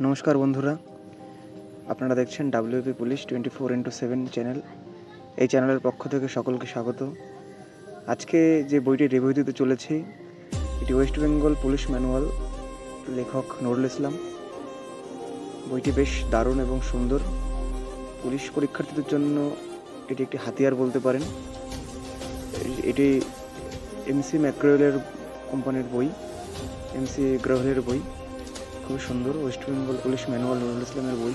নমস্কার বন্ধুরা, আপনারা দেখছেন WP পুলিশ 24x7 চ্যানেল। এই চ্যানেলের পক্ষ থেকে সকলকে স্বাগত। আজকে যে বইটি রিভিউ দিতে চলেছি এটি ওয়েস্ট বেঙ্গল পুলিশ ম্যানুয়াল, লেখক নুরুল ইসলাম। বইটি বেশ দারুণ এবং সুন্দর। পুলিশ পরীক্ষার্থীদের জন্য এটি একটি হাতিয়ার বলতে পারেন। এটি MC ম্যাকগ্রেওয়েলের কোম্পানির বই, MC গ্রোহেলের বই। খুবই সুন্দর West Bengal police manual, Nurul ইসলামের বই।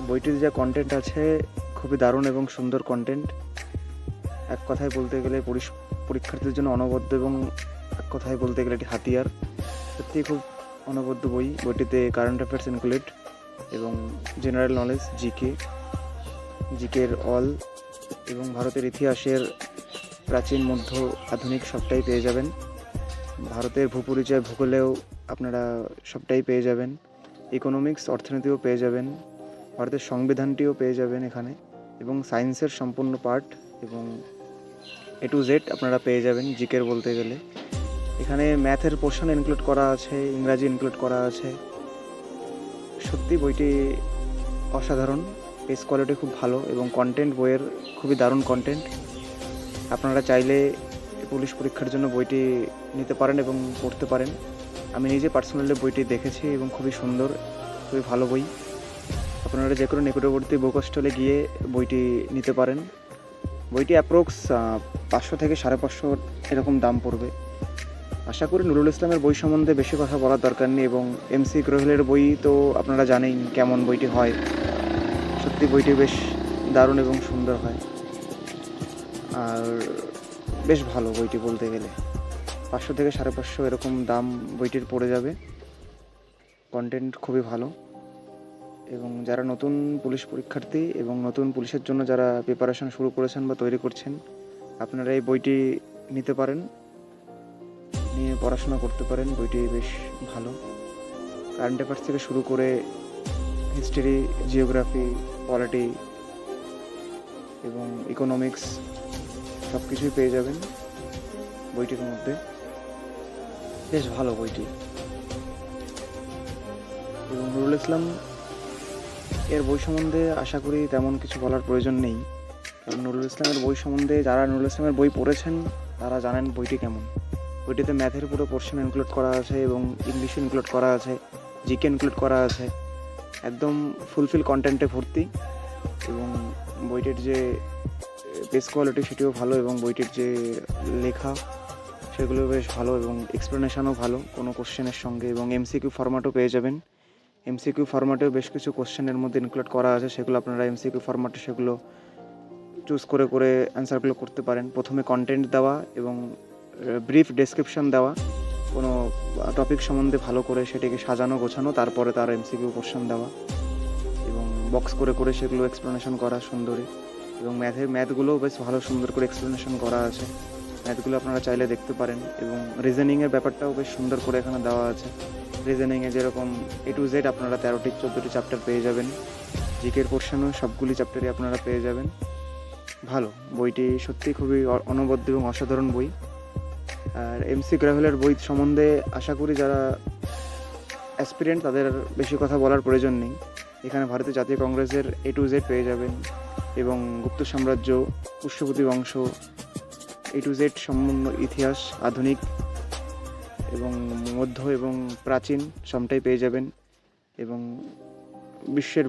বইটিতে যা কন্টেন্ট আছে খুবই দারুণ এবং সুন্দর কন্টেন্ট। এক কথায় বলতে গেলে পুলিশ পরীক্ষার্থীদের জন্য অনবদ্য এবং এক কথায় বলতে গেলে এটি হাতিয়ার। সত্যিই খুব অনবদ্য বই। বইটিতে কারেন্ট অ্যাফেয়ার্স ইনক্লুড এবং জেনারেল নলেজ, জিকের অল এবং ভারতের ইতিহাসের প্রাচীন, মধ্য, আধুনিক সবটাই পেয়ে যাবেন। ভারতের ভূপরিচয়, ভূগোলেও আপনারা সবটাই পেয়ে যাবেন। ইকোনমিক্স, অর্থনীতিও পেয়ে যাবেন। ভারতের সংবিধানটিও পেয়ে যাবেন এখানে, এবং সায়েন্সের সম্পূর্ণ পার্ট এবং A to Z আপনারা পেয়ে যাবেন। জিকের বলতে গেলে এখানে ম্যাথের পোর্শন ইনক্লুড করা আছে, ইংরাজি ইনক্লুড করা আছে। সত্যি বইটি অসাধারণ, পেজ কোয়ালিটি খুব ভালো এবং কন্টেন্ট বইয়ের খুবই দারুণ কন্টেন্ট। আপনারা চাইলে পুলিশ পরীক্ষার জন্য বইটি নিতে পারেন এবং পড়তে পারেন। আমি নিজে পার্সোনালি বইটি দেখেছি এবং খুবই সুন্দর, খুবই ভালো বই। আপনারা যে কোনো নিকটবর্তী বুক স্টলে গিয়ে বইটি নিতে পারেন। বইটি অ্যাপ্রক্স 500 থেকে 550 এরকম দাম পড়বে। আশা করি নুরুল ইসলামের বই সম্বন্ধে বেশি কথা বলার দরকার নেই, এবং MC গ্রোহেলের বই তো আপনারা জানেন কেমন বইটি হয়। সত্যি বইটি বেশ দারুণ এবং সুন্দর হয়, আর বেশ ভালো বইটি বলতে গেলে। 500 থেকে 550 এরকম দাম বইটির পড়ে যাবে। কন্টেন্ট খুবই ভালো, এবং যারা নতুন পুলিশ পরীক্ষার্থী এবং নতুন পুলিশের জন্য যারা প্রিপারেশন শুরু করেছেন বা তৈরি করছেন, আপনারা এই বইটি নিতে পারেন, নিয়ে পড়াশোনা করতে পারেন। বইটি বেশ ভালো। কারেন্ট অ্যাফেয়ার্স থেকে শুরু করে হিস্ট্রি, জিওগ্রাফি, পলিটি এবং ইকোনমিক্স সব কিছুই পেয়ে যাবেন বইটির মধ্যে। বেশ ভালো বইটি। এবং নুরুল ইসলাম এর বই সম্বন্ধে আশা করি তেমন কিছু বলার প্রয়োজন নেই, কারণ নুরুল ইসলামের বই সম্বন্ধে যারা নুরুল ইসলামের বই পড়েছেন তারা জানেন বইটি কেমন। বইটিতে ম্যাথের পুরো পোর্শন ইনক্লুড করা আছে এবং ইংলিশ ইনক্লুড করা আছে, জিকে ইনক্লুড করা আছে। একদম ফুলফিল কন্টেন্টে ভর্তি, এবং বইটির যে পেজ কোয়ালিটি সেটিও ভালো, এবং বইটির যে লেখা সেগুলো বেশ ভালো, এবং এক্সপ্লেনেশনও ভালো কোনো কোশ্চেনের সঙ্গে, এবং MCQ ফরম্যাটও পেয়ে যাবেন। MCQ ফরম্যাটেও বেশ কিছু কোশ্চেনের মধ্যে ইনক্লুড করা আছে, সেগুলো আপনারা MCQ ফরম্যাটে সেগুলো চুজ করে করে অ্যান্সারগুলো করতে পারেন। প্রথমে কন্টেন্ট দেওয়া এবং ব্রিফ ডেসক্রিপশন দেওয়া, কোনো টপিক সম্বন্ধে ভালো করে সেটাকে সাজানো গোছানো, তারপরে তার MCQ কোশ্চেন দেওয়া এবং বক্স করে করে সেগুলো এক্সপ্লেনেশন করা সুন্দরী। এবং ম্যাথগুলোও বেশ ভালো সুন্দর করে এক্সপ্লেনেশন করা আছে। ম্যাথগুলো আপনারা চাইলে দেখতে পারেন, এবং রিজনিংয়ের ব্যাপারটাও বেশ সুন্দর করে এখানে দেওয়া আছে। রিজনিংয়ে যেরকম A to Z আপনারা 13টি 14টি চ্যাপ্টার পেয়ে যাবেন। জিকের পোর্শনও সবগুলি চ্যাপ্টারই আপনারা পেয়ে যাবেন। ভালো বইটি, সত্যি খুবই অনবদ্য এবং অসাধারণ বই। আর MC গ্রোহেলের বই সম্বন্ধে আশা করি যারা অ্যাসপিরেন্ট তাদের বেশি কথা বলার প্রয়োজন নেই। এখানে ভারতীয় জাতীয় কংগ্রেসের A to Z পেয়ে যাবেন, এবং গুপ্ত সাম্রাজ্য, পুষ্যপতি বংশ, A to Z সম্পূর্ণ ইতিহাস, আধুনিক এবং মধ্য এবং প্রাচীন সবটাই পেয়ে যাবেন, এবং বিশ্বের